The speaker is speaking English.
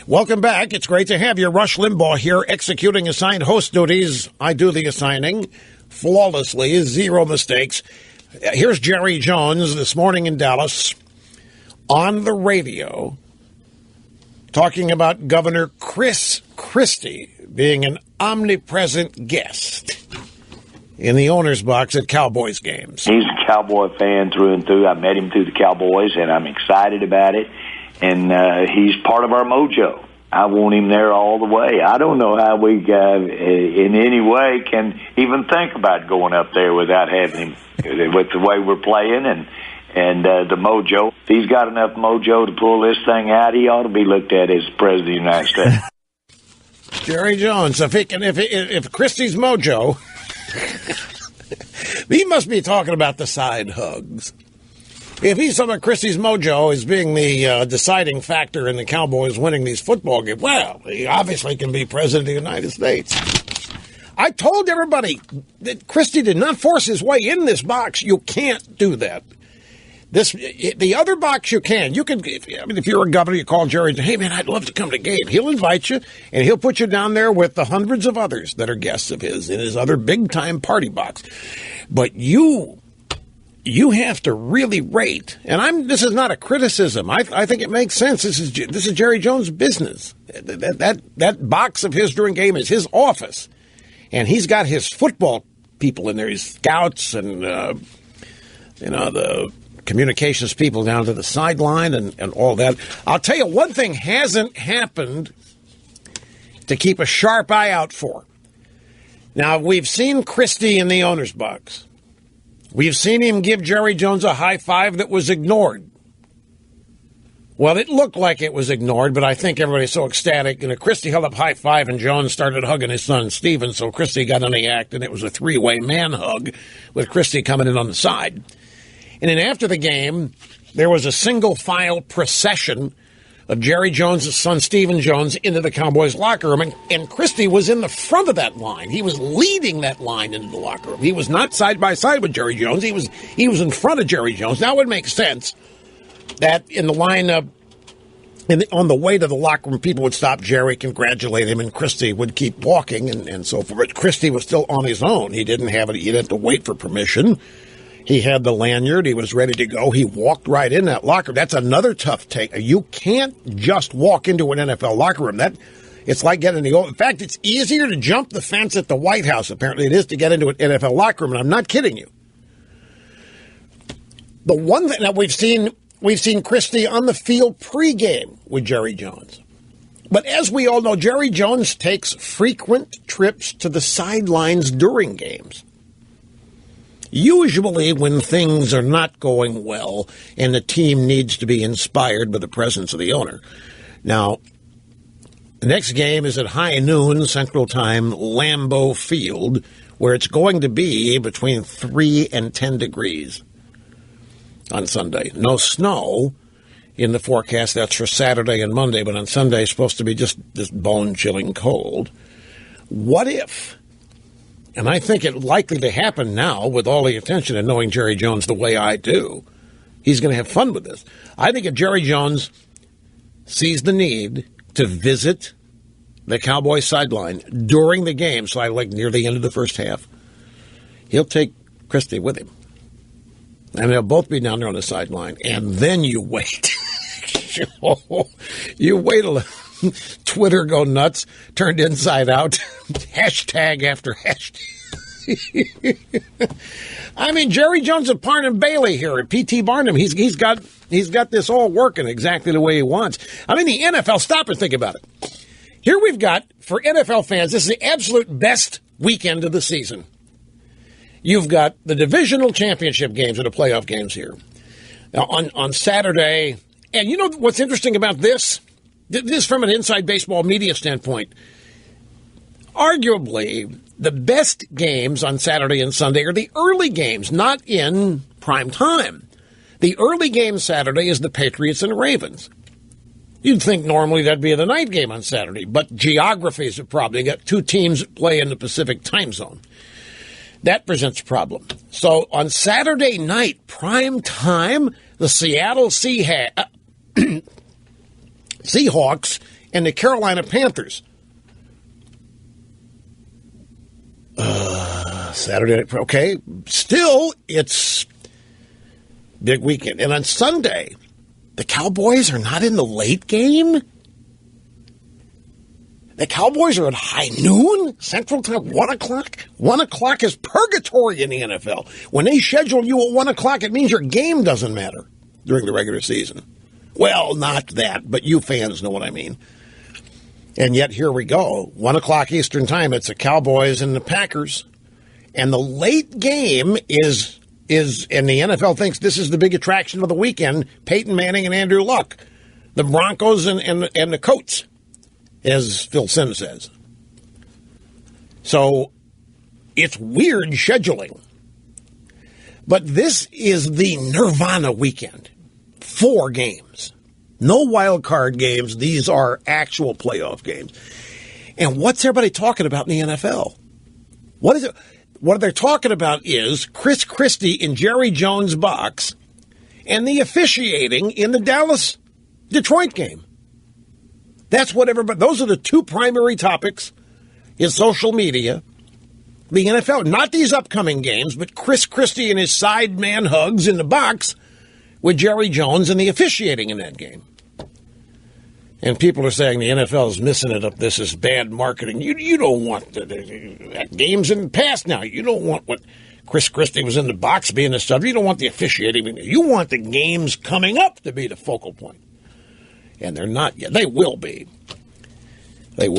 Welcome back. It's great to have you. Rush Limbaugh here, executing assigned host duties. I do the assigning flawlessly, zero mistakes. Here's Jerry Jones this morning in Dallas on the radio talking about Governor Chris Christie being an omnipresent guest in the owner's box at Cowboys games. He's a Cowboy fan through and through. I met him through the Cowboys, and I'm excited about it. And he's part of our mojo. I want him there all the way. I don't know how we in any way can even think about going up there without having him with the way we're playing and the mojo. If he's got enough mojo to pull this thing out, he ought to be looked at as President of the United States. Jerry Jones, if Christie's mojo, he must be talking about the side hugs. If he's talking about Christie's mojo as being the deciding factor in the Cowboys winning these football games, well, he obviously can be President of the United States. I told everybody that Christie did not force his way in this box. You can't do that. The other box you can. You can. If you're a governor, you call Jerry. Hey man, I'd love to come to the game. He'll invite you, and he'll put you down there with the hundreds of others that are guests of his in his other big time party box. But you have to really rate. And this is not a criticism. I think it makes sense. This is Jerry Jones' business. That box of his during game is his office, and he's got his football people in there. His scouts and the communications people down to the sideline and all that. I'll tell you, one thing hasn't happened to keep a sharp eye out for. Now, we've seen Christie in the owner's box. We've seen him give Jerry Jones a high five that was ignored. Well, it looked like it was ignored, but I think everybody's so ecstatic. Christie held up high five, and Jones started hugging his son, Steven, so Christie got on the act, and it was a three-way man hug with Christie coming in on the side. And then after the game, there was a single-file procession of Jerry Jones' son, Stephen Jones, into the Cowboys' locker room. And Christie was in the front of that line. He was leading that line into the locker room. He was not side by side with Jerry Jones. He was in front of Jerry Jones. Now, it would make sense that in the line on the way to the locker room, people would stop Jerry, congratulate him, and Christie would keep walking and so forth. But Christie was still on his own. He didn't have it. He didn't have to wait for permission. He had the lanyard. He was ready to go. He walked right in that locker room. That's another tough take. You can't just walk into an NFL locker room. It's like getting the old. In fact, it's easier to jump the fence at the White House, apparently, it is to get into an NFL locker room, and I'm not kidding you. The one thing that we've seen Christie on the field pregame with Jerry Jones. But as we all know, Jerry Jones takes frequent trips to the sidelines during games. Usually when things are not going well and the team needs to be inspired by the presence of the owner. Now, the next game is at high noon Central Time, Lambeau Field, where it's going to be between 3 and 10 degrees on Sunday. No snow in the forecast. That's for Saturday and Monday, but on Sunday it's supposed to be just this bone-chilling cold. What if... And I think it's likely to happen now with all the attention and knowing Jerry Jones the way I do. He's going to have fun with this. I think if Jerry Jones sees the need to visit the Cowboys sideline during the game, so like near the end of the first half, he'll take Christie with him. And they'll both be down there on the sideline. And then you wait. You wait till Twitter go nuts, turned inside out, hashtag after hashtag. I mean, Jerry Jones of Barnum Bailey here at P.T. Barnum. He's got this all working exactly the way he wants. I mean, the NFL, stop and think about it. Here we've got, for NFL fans, this is the absolute best weekend of the season. You've got the divisional championship games or the playoff games here. Now, on Saturday, and you know what's interesting about this? This from an inside baseball media standpoint. Arguably, the best games on Saturday and Sunday are the early games, not in prime time. The early game Saturday is the Patriots and Ravens. You'd think normally that'd be the night game on Saturday, but geography is a problem. You got two teams that play in the Pacific time zone. That presents a problem. So on Saturday night, prime time, the Seattle Seahawks and the Carolina Panthers. Saturday night, okay. Still, it's big weekend. And on Sunday, the Cowboys are not in the late game? The Cowboys are at high noon, Central Time, 1 o'clock? 1 o'clock is purgatory in the NFL. When they schedule you at 1 o'clock, it means your game doesn't matter during the regular season. Well, not that, but you fans know what I mean. And yet, here we go. 1 o'clock Eastern Time, it's the Cowboys and the Packers. And the late game is, and the NFL thinks this is the big attraction of the weekend, Peyton Manning and Andrew Luck. The Broncos and the Coats, as Phil Simms says. So, it's weird scheduling. But this is the Nirvana weekend. 4 games. No wild card games. These are actual playoff games. And what's everybody talking about in the NFL? What is it? What they're talking about is Chris Christie in Jerry Jones' box and the officiating in the Dallas-Detroit game. That's what everybody, those are the 2 primary topics in social media. The NFL, not these upcoming games, but Chris Christie and his side man hugs in the box with Jerry Jones and the officiating in that game. And people are saying the NFL is missing it up. This is bad marketing. You don't want that games in the past now. You don't want what Chris Christie was in the box being the subject. You don't want the officiating. You want the games coming up to be the focal point. And they're not yet. They will be. They will.